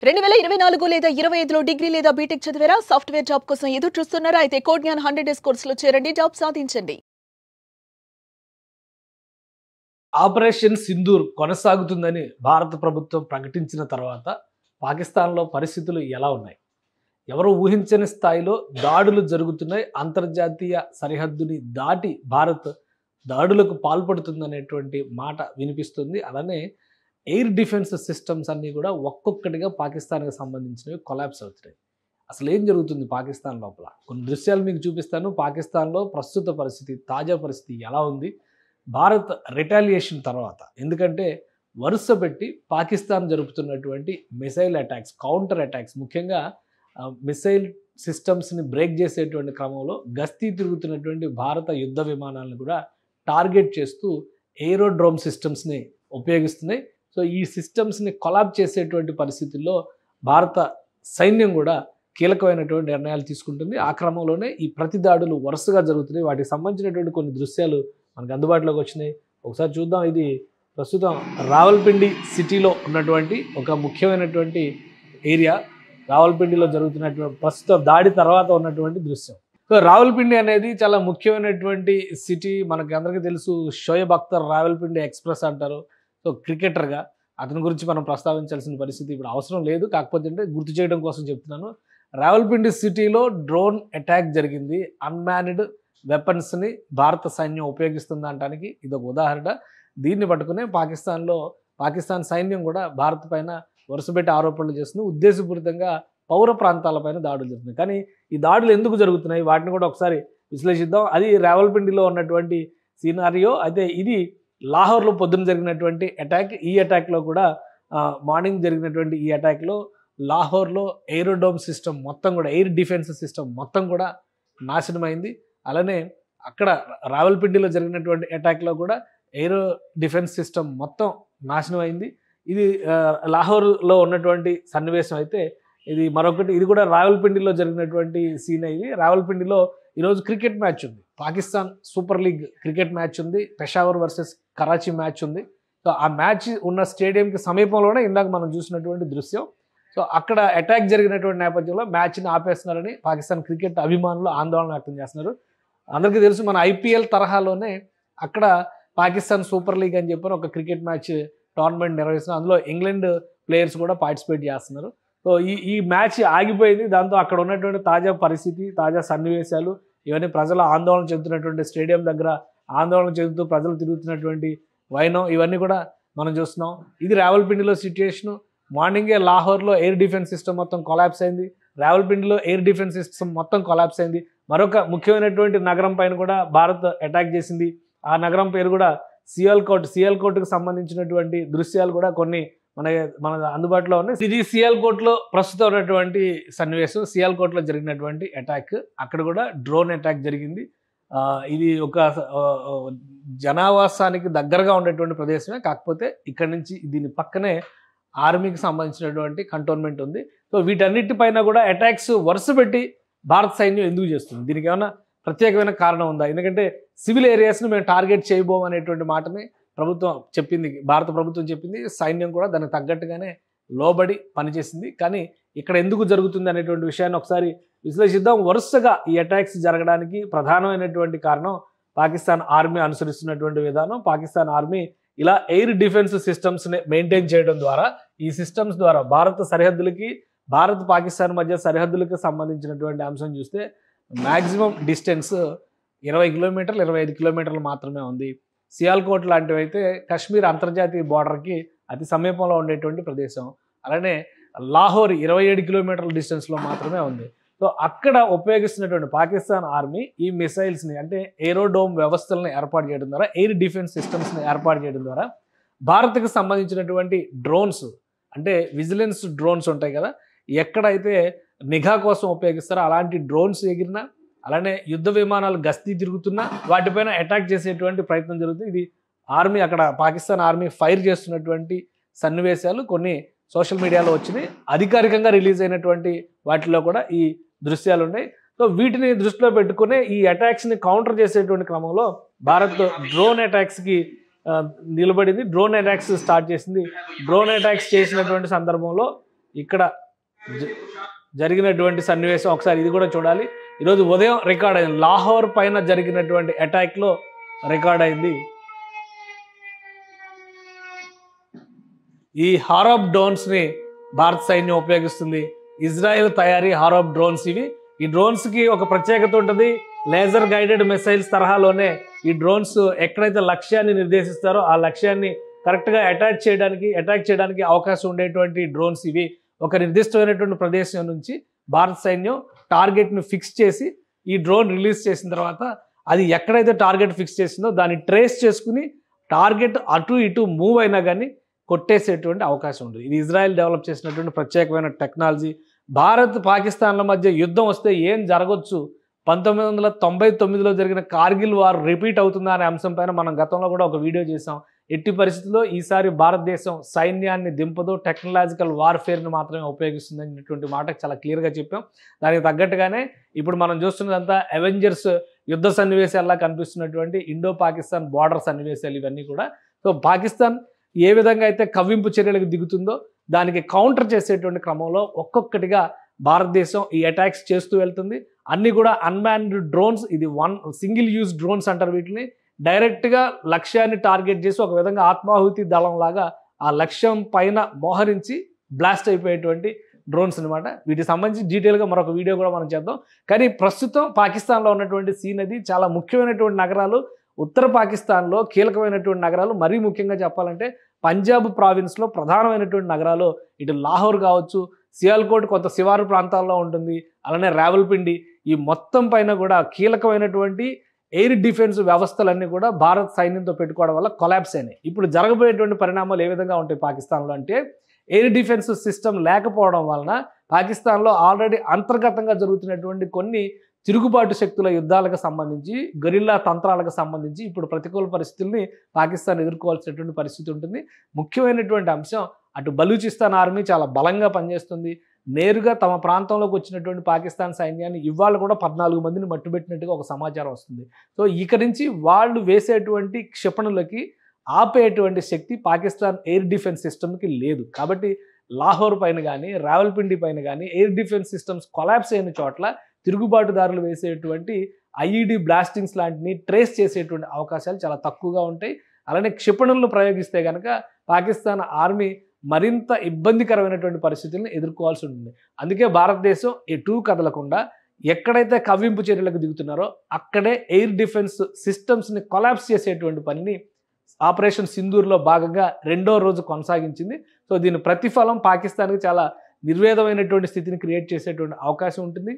2024 లేదా 25లో డిగ్రీ లేదా బీటెక్ చదివారా? సాఫ్ట్వేర్ జాబ్ కోసం ఎదురు చూస్తున్నారా? అయితే కోడ్ జ్ఞాన్ 100 డేస్ కోర్సులో చేరండి, జాబ్ సాధించండి. ఆపరేషన్ సింధూర్ కొనసాగుతుందని భారత ప్రభుత్వం ప్రకటించిన తర్వాత పాకిస్తాన్లో పరిస్థితులు ఎలా ఉన్నాయి? ఎవరు ఊహించని స్థాయిలో దాడులు జరుగుతున్నాయి. అంతర్జాతీయ సరిహద్దుని దాటి భారత్ దాడులకు పాల్పడుతుందనేటువంటి మాట వినిపిస్తుంది. అలానే ఎయిర్ డిఫెన్స్ సిస్టమ్స్ అన్నీ కూడా ఒక్కొక్కటిగా పాకిస్తాన్కి సంబంధించినవి కొలాప్స్ అవుతున్నాయి. అసలు ఏం జరుగుతుంది పాకిస్తాన్ లోపల? కొన్ని దృశ్యాలు మీకు చూపిస్తాను. పాకిస్తాన్లో ప్రస్తుత పరిస్థితి, తాజా పరిస్థితి ఎలా ఉంది భారత్ రిటాలియేషన్ తర్వాత? ఎందుకంటే వరుస పెట్టి పాకిస్తాన్ జరుపుతున్నటువంటి మిసైల్ అటాక్స్, కౌంటర్ అటాక్స్, ముఖ్యంగా మిసైల్ సిస్టమ్స్ని బ్రేక్ చేసేటువంటి క్రమంలో గస్తీ తిరుగుతున్నటువంటి భారత యుద్ధ విమానాలను కూడా టార్గెట్ చేస్తూ ఏరోడ్రోమ్ సిస్టమ్స్ని ఉపయోగిస్తున్నాయి. సో ఈ సిస్టమ్స్ని కొలాబ్ చేసేటువంటి పరిస్థితుల్లో భారత సైన్యం కూడా కీలకమైనటువంటి నిర్ణయాలు తీసుకుంటుంది. ఆ క్రమంలోనే ఈ ప్రతి దాడులు వరుసగా జరుగుతున్నాయి. వాటికి సంబంధించినటువంటి కొన్ని దృశ్యాలు మనకు అందుబాటులోకి వచ్చినాయి. ఒకసారి చూద్దాం. ఇది ప్రస్తుతం రావల్పిండి సిటీలో ఉన్నటువంటి ఒక ముఖ్యమైనటువంటి ఏరియా. రావల్పిండిలో జరుగుతున్నటువంటి ప్రస్తుత దాడి తర్వాత ఉన్నటువంటి దృశ్యం. సో రావల్పిండి అనేది చాలా ముఖ్యమైనటువంటి సిటీ. మనకి అందరికీ తెలుసు, షోయబ్ అఖ్తర్ రావల్పిండి ఎక్స్ప్రెస్ అంటారు. సో క్రికెటర్గా అతని గురించి మనం ప్రస్తావించాల్సిన పరిస్థితి ఇప్పుడు అవసరం లేదు. కాకపోతే అంటే గుర్తు చేయడం కోసం చెప్తున్నాను. రావల్పిండి సిటీలో డ్రోన్ అటాక్ జరిగింది. అన్మాన్డ్ వెపన్స్ని భారత సైన్యం ఉపయోగిస్తుంది అనడానికి ఇది ఒక ఉదాహరణ. దీన్ని పట్టుకునే పాకిస్తాన్ సైన్యం కూడా భారత్ పైన వరుసపెట్టి ఆరోపణలు చేస్తుంది. ఉద్దేశపూరితంగా పౌర ప్రాంతాలపైన దాడులు జరుగుతున్నాయి. కానీ ఈ దాడులు ఎందుకు జరుగుతున్నాయి వాటిని కూడా ఒకసారి విశ్లేషిద్దాం. అది రావల్పిండిలో ఉన్నటువంటి సీనారియో. అయితే ఇది లాహోర్లో పొద్దున జరిగినటువంటి అటాక్. ఈ అటాక్లో కూడా మార్నింగ్ జరిగినటువంటి ఈ అటాక్లో లాహోర్లో ఏరోడోమ్ సిస్టమ్ మొత్తం కూడా, ఎయిర్ డిఫెన్స్ సిస్టమ్ మొత్తం కూడా నాశనమైంది. అలానే అక్కడ రావల్పిండిలో జరిగినటువంటి అటాక్లో కూడా ఎయిరో డిఫెన్స్ సిస్టమ్ మొత్తం నాశనమైంది. ఇది లాహోర్లో ఉన్నటువంటి సన్నివేశం. అయితే ఇది మరొకటి, ఇది కూడా రావల్పిండిలో జరిగినటువంటి సీన్. ఇది రావల్పిండిలో ఈరోజు క్రికెట్ మ్యాచ్ ఉంది. Pakistan super league cricket match ఉంది. పెషావర్ వర్సెస్ కరాచీ మ్యాచ్ ఉంది. సో ఆ మ్యాచ్ ఉన్న స్టేడియంకి సమీపంలోనే ఇందాక మనం చూసినటువంటి దృశ్యం. సో అక్కడ అటాక్ జరిగినటువంటి నేపథ్యంలో మ్యాచ్ని ఆపేస్తున్నారని పాకిస్తాన్ క్రికెట్ అభిమానులు ఆందోళన వ్యక్తం చేస్తున్నారు. అందరికీ తెలుసు, మన ఐపీఎల్ తరహాలోనే అక్కడ పాకిస్తాన్ సూపర్ లీగ్ అని చెప్పి ఒక క్రికెట్ మ్యాచ్ టోర్నమెంట్ నిర్వహిస్తున్నారు. అందులో ఇంగ్లాండ్ ప్లేయర్స్ కూడా పార్టిసిపేట్ చేస్తున్నారు. సో ఈ మ్యాచ్ ఆగిపోయింది. దాంతో అక్కడ ఉన్నటువంటి తాజా పరిస్థితి, తాజా సన్నివేశాలు, ఇవన్నీ ప్రజలు ఆందోళన చెందుతున్నటువంటి స్టేడియం దగ్గర ఆందోళన చెందుతూ ప్రజలు తిరుగుతున్నటువంటి వైనం, ఇవన్నీ కూడా మనం చూస్తున్నాం. ఇది రావల్పిండిలో సిచ్యుయేషను. మార్నింగే లాహోర్లో ఎయిర్ డిఫెన్స్ సిస్టమ్ మొత్తం కొలాప్స్ అయింది. రావల్పిండిలో ఎయిర్ డిఫెన్స్ సిస్టమ్ మొత్తం కొలాప్స్ అయింది. మరొక ముఖ్యమైనటువంటి నగరం పైన కూడా భారత్ అటాక్ చేసింది. ఆ నగరం పేరు కూడా సియాల్కోట్కి సంబంధించినటువంటి దృశ్యాలు కూడా కొన్ని మన అందుబాటులో ఉన్నాయి. ఇది సియాల్కోట్లో ప్రస్తుతం ఉన్నటువంటి సన్నివేశం. సియాల్కోట్లో జరిగినటువంటి అటాక్, అక్కడ కూడా డ్రోన్ అటాక్ జరిగింది. ఇది ఒక జనావాసానికి దగ్గరగా ఉండేటువంటి ప్రదేశమే. కాకపోతే ఇక్కడ నుంచి దీని పక్కనే ఆర్మీకి సంబంధించినటువంటి కంటోన్మెంట్ ఉంది. సో వీటన్నిటిపైన కూడా అటాక్స్ వరుస పెట్టి భారత సైన్యం ఎందుకు చేస్తుంది? దీనికి ఏమైనా ప్రత్యేకమైన కారణం ఉందా? ఎందుకంటే సివిల్ ఏరియాస్ను మేము టార్గెట్ చేయబోం అనేటువంటి మాటని ప్రభుత్వం చెప్పింది, భారత ప్రభుత్వం చెప్పింది. సైన్యం కూడా దానికి తగ్గట్టుగానే లోబడి పనిచేసింది. కానీ ఇక్కడ ఎందుకు జరుగుతుంది అనేటువంటి విషయాన్ని ఒకసారి విశ్లేషిద్దాం. వరుసగా ఈ అటాక్స్ జరగడానికి ప్రధానమైనటువంటి కారణం పాకిస్తాన్ ఆర్మీ అనుసరిస్తున్నటువంటి విధానం. పాకిస్తాన్ ఆర్మీ ఇలా ఎయిర్ డిఫెన్స్ సిస్టమ్స్ని మెయింటైన్ చేయడం ద్వారా, ఈ సిస్టమ్స్ ద్వారా భారత సరిహద్దులకి, భారత్ పాకిస్తాన్ మధ్య సరిహద్దులకు సంబంధించినటువంటి అంశం చూస్తే మ్యాక్సిమం డిస్టెన్స్ 20 కిలోమీటర్లు, 25 కిలోమీటర్లు మాత్రమే ఉంది. సియాల్కోట్ లాంటివి అయితే కశ్మీర్ అంతర్జాతీయ బార్డర్కి అతి సమీపంలో ఉండేటువంటి ప్రదేశం. అలానే లాహోర్ 27 కిలోమీటర్ల డిస్టెన్స్లో మాత్రమే ఉంది. సో అక్కడ ఉపయోగిస్తున్నటువంటి పాకిస్తాన్ ఆర్మీ ఈ మిసైల్స్ని, అంటే ఏరోడోమ్ వ్యవస్థలను ఏర్పాటు చేయడం ద్వారా, ఎయిర్ డిఫెన్స్ సిస్టమ్స్ని ఏర్పాటు చేయడం ద్వారా భారత్కి సంబంధించినటువంటి డ్రోన్స్, అంటే విజిలెన్స్ డ్రోన్స్ ఉంటాయి కదా, ఎక్కడైతే నిఘా కోసం ఉపయోగిస్తారో అలాంటి డ్రోన్స్ ఎగిరినా, అలానే యుద్ధ విమానాలు గస్తీ తిరుగుతున్నా వాటిపైన అటాక్ చేసేటువంటి ప్రయత్నం జరుగుతుంది. ఇది ఆర్మీ, అక్కడ పాకిస్తాన్ ఆర్మీ ఫైర్ చేస్తున్నటువంటి సన్నివేశాలు కొన్ని సోషల్ మీడియాలో వచ్చినాయి. అధికారికంగా రిలీజ్ అయినటువంటి వాటిలో కూడా ఈ దృశ్యాలు ఉన్నాయి. సో వీటిని దృష్టిలో పెట్టుకునే ఈ అటాక్స్ని కౌంటర్ చేసేటువంటి క్రమంలో భారత్ డ్రోన్ అటాక్స్కి నిలబడింది. డ్రోన్ అటాక్స్ స్టార్ట్ చేసింది. డ్రోన్ అటాక్స్ చేసినటువంటి సందర్భంలో ఇక్కడ జరిగినటువంటి సన్నివేశం ఒకసారి ఇది కూడా చూడాలి. ఈరోజు ఉదయం రికార్డ్ అయింది, లాహోర్ పైన జరిగినటువంటి అటాక్లో రికార్డ్ అయింది. ఈ హారప్ డ్రోన్స్ని భారత సైన్యం ఉపయోగిస్తుంది. ఇజ్రాయెల్ తయారీ హారప్ డ్రోన్స్ ఇవి. ఈ డ్రోన్స్కి ఒక ప్రత్యేకత ఉంటుంది. లేజర్ గైడెడ్ మిసైల్స్ తరహాలోనే ఈ డ్రోన్స్ ఎక్కడైతే లక్ష్యాన్ని నిర్దేశిస్తారో ఆ లక్ష్యాన్ని కరెక్ట్గా అటాక్ చేయడానికి అవకాశం ఉండేటువంటి డ్రోన్స్ ఇవి. ఒక నిర్దిష్టమైనటువంటి ప్రదేశం నుంచి భారత సైన్యం టార్గెట్ను ఫిక్స్ చేసి ఈ డ్రోన్ రిలీజ్ చేసిన తర్వాత అది ఎక్కడైతే టార్గెట్ ఫిక్స్ చేసిందో దాన్ని ట్రేస్ చేసుకుని టార్గెట్ అటు ఇటు మూవ్ అయినా కానీ కొట్టేసేటువంటి అవకాశం ఉంటుంది. ఇది ఇజ్రాయెల్ డెవలప్ చేసినటువంటి ప్రత్యేకమైన టెక్నాలజీ. భారత్ పాకిస్తాన్ల మధ్య యుద్ధం వస్తే ఏం జరగవచ్చు, 1999లో జరిగిన కార్గిల్ వార్ రిపీట్ అవుతుందా అనే అంశం పైన మనం గతంలో కూడా ఒక వీడియో చేసాం. ఎట్టి పరిస్థితుల్లో ఈసారి భారతదేశం సైన్యాన్ని దింపదు, టెక్నాలజికల్ వార్ఫేర్ని మాత్రమే ఉపయోగిస్తుంది అనేటువంటి మాట చాలా క్లియర్గా చెప్పాం. దానికి తగ్గట్టుగానే ఇప్పుడు మనం చూస్తున్నదంతా అవెంజర్స్ యుద్ధ సన్నివేశాల్లా కనిపిస్తున్నటువంటి ఇండో పాకిస్తాన్ బార్డర్ సన్నివేశాలు ఇవన్నీ కూడా. సో పాకిస్తాన్ ఏ విధంగా అయితే కవ్వింపు చర్యలకు దిగుతుందో దానికి కౌంటర్ చేసేటువంటి క్రమంలో ఒక్కొక్కటిగా భారతదేశం ఈ అటాక్స్ చేస్తూ వెళ్తుంది. అన్నీ కూడా అన్మాన్డ్ డ్రోన్స్. ఇది సింగిల్ యూజ్ డ్రోన్స్ అంటారు వీటిని. డైరెక్ట్గా లక్ష్యాన్ని టార్గెట్ చేసి ఒక విధంగా ఆత్మాహుతి దళం లాగా ఆ లక్ష్యం పైన మోహరించి బ్లాస్ట్ అయిపోయేటువంటి డ్రోన్స్ అనమాట. వీటికి సంబంధించి డీటెయిల్గా మరొక వీడియో కూడా మనం చేద్దాం. కానీ ప్రస్తుతం పాకిస్తాన్లో ఉన్నటువంటి సీన్ అది చాలా ముఖ్యమైనటువంటి నగరాలు. ఉత్తర పాకిస్తాన్లో కీలకమైనటువంటి నగరాలు, మరీ ముఖ్యంగా చెప్పాలంటే పంజాబ్ ప్రావిన్స్లో ప్రధానమైనటువంటి నగరాలు ఇటు లాహోర్ కావచ్చు, సియాల్కోట్ కొంత శివారు ప్రాంతాల్లో ఉంటుంది, అలానే రావల్పిండి, ఈ మొత్తం పైన కూడా కీలకమైనటువంటి ఎయిర్ డిఫెన్స్ వ్యవస్థలన్నీ కూడా భారత్ సైన్యంతో పెట్టుకోవడం వల్ల కొలాప్స్ అయినాయి. ఇప్పుడు జరగబోయేటువంటి పరిణామాలు ఏ విధంగా ఉంటాయి పాకిస్తాన్లో అంటే, ఎయిర్ డిఫెన్స్ సిస్టమ్ లేకపోవడం వలన పాకిస్తాన్లో ఆల్రెడీ అంతర్గతంగా జరుగుతున్నటువంటి కొన్ని తిరుగుబాటు శక్తుల యుద్ధాలకు సంబంధించి, గొరిల్లా తంత్రాలకు సంబంధించి ఇప్పుడు ప్రతికూల పరిస్థితుల్ని పాకిస్తాన్ ఎదుర్కోవాల్సినటువంటి పరిస్థితి ఉంటుంది. ముఖ్యమైనటువంటి అంశం, అటు బలూచిస్తాన్ ఆర్మీ చాలా బలంగా పనిచేస్తుంది. నేరుగా తమ ప్రాంతంలోకి వచ్చినటువంటి పాకిస్తాన్ సైన్యాన్ని ఇవాళ కూడా 14 మందిని మట్టుబెట్టినట్టుగా ఒక సమాచారం వస్తుంది. సో ఇక నుంచి వాళ్ళు వేసేటువంటి క్షిపణులకి ఆపేటువంటి శక్తి పాకిస్తాన్ ఎయిర్ డిఫెన్స్ సిస్టమ్కి లేదు. కాబట్టి లాహోర్ పైన కానీ, రావల్పిండి పైన కానీ ఎయిర్ డిఫెన్స్ సిస్టమ్స్ కొలాప్స్ అయిన చోట్ల తిరుగుబాటుదారులు వేసేటువంటి ఐఈడి బ్లాస్టింగ్స్ లాంటివి ట్రేస్ చేసేటువంటి అవకాశాలు చాలా తక్కువగా ఉంటాయి. అలానే క్షిపణులను ప్రయోగిస్తే కనుక పాకిస్తాన్ ఆర్మీ మరింత ఇబ్బందికరమైనటువంటి పరిస్థితులను ఎదుర్కోవాల్సి ఉంటుంది. అందుకే భారతదేశం ఎటూ కదలకుండా ఎక్కడైతే కవ్వింపు చర్యలకు దిగుతున్నారో అక్కడే ఎయిర్ డిఫెన్స్ సిస్టమ్స్ని కొలాప్స్ చేసేటువంటి పనిని ఆపరేషన్ సింధూర్లో భాగంగా 2వ రోజు కొనసాగించింది. సో దీని ప్రతిఫలం పాకిస్తాన్కి చాలా నిర్వేదమైనటువంటి స్థితిని క్రియేట్ చేసేటువంటి అవకాశం ఉంటుంది.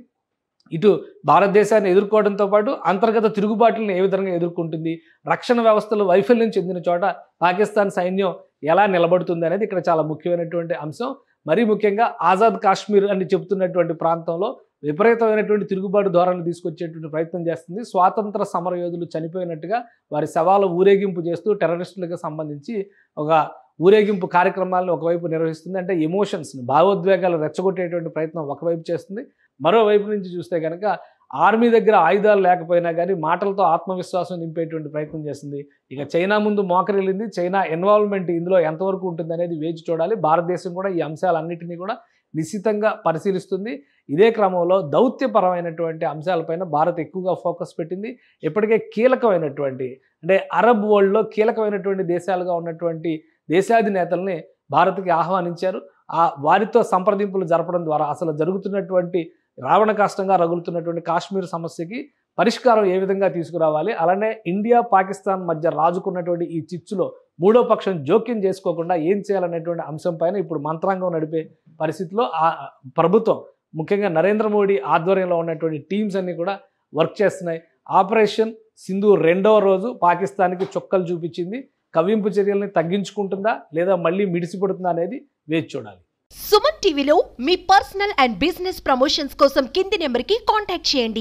ఇటు భారతదేశాన్ని ఎదుర్కోవడంతో పాటు అంతర్గత తిరుగుబాటులను ఏ విధంగా ఎదుర్కొంటుంది, రక్షణ వ్యవస్థలు వైఫల్యం చెందిన చోట పాకిస్తాన్ సైన్యం ఎలా నిలబడుతుంది అనేది ఇక్కడ చాలా ముఖ్యమైనటువంటి అంశం. మరీ ముఖ్యంగా ఆజాద్ కాశ్మీర్ అని చెబుతున్నటువంటి ప్రాంతంలో విపరీతమైనటువంటి తిరుగుబాటు ధోరణి తీసుకొచ్చేటువంటి ప్రయత్నం చేస్తుంది. స్వాతంత్ర సమరయోధులు చనిపోయినట్టుగా వారి శవాల ఊరేగింపు చేస్తూ టెర్రరిస్టులకు సంబంధించి ఒక ఊరేగింపు కార్యక్రమాలను ఒకవైపు నిర్వహిస్తుంది. అంటే ఎమోషన్స్ని, భావోద్వేగాలు రెచ్చగొట్టేటువంటి ప్రయత్నం ఒకవైపు చేస్తుంది. మరోవైపు నుంచి చూస్తే కనుక ఆర్మీ దగ్గర ఆయుధాలు లేకపోయినా కానీ మాటలతో ఆత్మవిశ్వాసం నింపేటువంటి ప్రయత్నం చేస్తుంది. ఇక చైనా ముందు మోకరిల్లింది. చైనా ఇన్వాల్వ్మెంట్ ఇందులో ఎంతవరకు ఉంటుంది అనేది వేచి చూడాలి. భారతదేశం కూడా ఈ అంశాలన్నింటినీ కూడా నిశ్చితంగా పరిశీలిస్తుంది. ఇదే క్రమంలో దౌత్యపరమైనటువంటి అంశాలపైన భారత్ ఎక్కువగా ఫోకస్ పెట్టింది. ఇప్పటికే కీలకమైనటువంటి, అంటే అరబ్ వరల్డ్లో కీలకమైనటువంటి దేశాలుగా ఉన్నటువంటి దేశాధినేతల్ని భారత్కి ఆహ్వానించారు. వారితో సంప్రదింపులు జరపడం ద్వారా అసలు జరుగుతున్నటువంటి రావణ కాష్టంగా రగులుతున్నటువంటి కాశ్మీర్ సమస్యకి పరిష్కారం ఏ విధంగా తీసుకురావాలి, అలానే ఇండియా పాకిస్తాన్ మధ్య రాజుకున్నటువంటి ఈ చిచ్చులో మూడో పక్షం జోక్యం చేసుకోకుండా ఏం చేయాలనేటువంటి అంశం పైన ఇప్పుడు మంత్రాంగం నడిపే పరిస్థితిలో ఆ ప్రభుత్వం, ముఖ్యంగా నరేంద్ర మోడీ ఆధ్వర్యంలో ఉన్నటువంటి టీమ్స్ అన్ని కూడా వర్క్ చేస్తున్నాయి. ఆపరేషన్ సింధూర్ 2వ రోజు పాకిస్తాన్కి చుక్కలు చూపించింది. కవ్వింపు చర్యల్ని తగ్గించుకుంటుందా లేదా మళ్ళీ మిడిసిపడుతుందా అనేది వేచి చూడాలి. సుమన్ టీవీలో మీ పర్సనల్ అండ్ బిజినెస్ ప్రమోషన్స్ కోసం కింది నెంబర్కి కాంటాక్ట్ చేయండి.